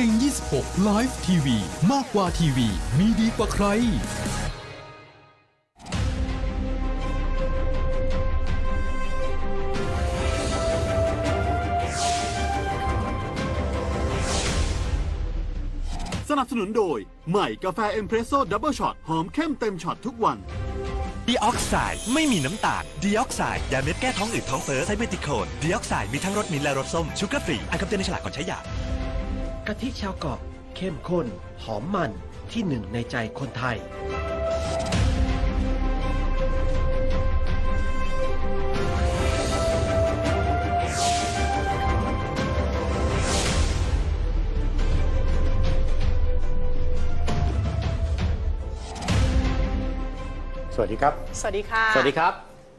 ริง26 Live TV มากกว่าทีวีมีดีกว่าใครสนับสนุนโดยใหม่กาแฟเอมเพรสโซ่ดับเบิลช็อตหอมเข้มเต็มช็อตทุกวันดีออกไซด์ไม่มีน้ำตาลดีออกไซด์ยาเม็ดแก้ท้องอืดท้องเฟ้อไซเมติโคนดีออกไซด์มีทั้งรสมิ้นท์และรสส้มชูการ์ฟรีอ่านคำเตือนในฉลากก่อนใช้ยากะทิชาวเกาะเข้มข้นหอมมันที่หนึ่งในใจคนไทยสวัสดีครับสวัสดีค่ะสวัสดีครับ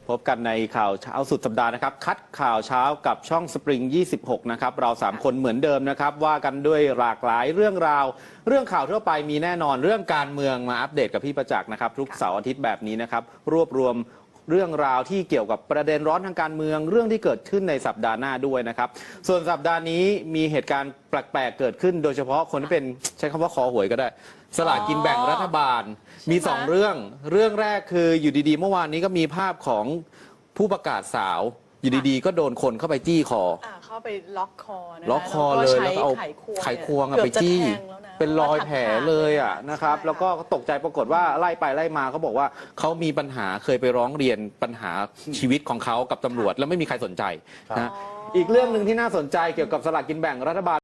พบกันในข่าวเช้าสุดสัปดาห์นะครับคัดข่าวเช้ากับช่องสปริง26นะครับเรา3คนเหมือนเดิมนะครับว่ากันด้วยหลากหลายเรื่องราวเรื่องข่าวทั่วไปมีแน่นอนเรื่องการเมืองมาอัปเดตกับพี่ประจักษ์นะครับทุกเสาร์อาทิตย์แบบนี้นะครับรวบรวมเรื่องราวที่เกี่ยวกับประเด็นร้อนทางการเมืองเรื่องที่เกิดขึ้นในสัปดาห์หน้าด้วยนะครับส่วนสัปดาห์นี้มีเหตุการณ์แปลกๆเกิดขึ้นโดยเฉพาะคนที่เป็นใช้คำว่าคอหวยก็ได้สลากกินแบ่งรัฐบาลมี2เรื่องแรกคืออยู่ดีๆเมื่อวานนี้ก็มีภาพของผู้ประกาศสาวอยู่ดีๆก็โดนคนเข้าไปจี้คอเข้าไปล็อกคอนะล็อกคอเลยแล้วก็เอาไขควงไปจี้เป็นรอยแผลเลยนะครับแล้วก็ตกใจปรากฏว่าไล่ไปไล่มาเขาบอกว่าเขามีปัญหาเคยไปร้องเรียนปัญหาชีวิตของเขากับตำรวจแล้วไม่มีใครสนใจนะอีกเรื่องหนึ่งที่น่าสนใจเกี่ยวกับสลากกินแบ่งรัฐบาล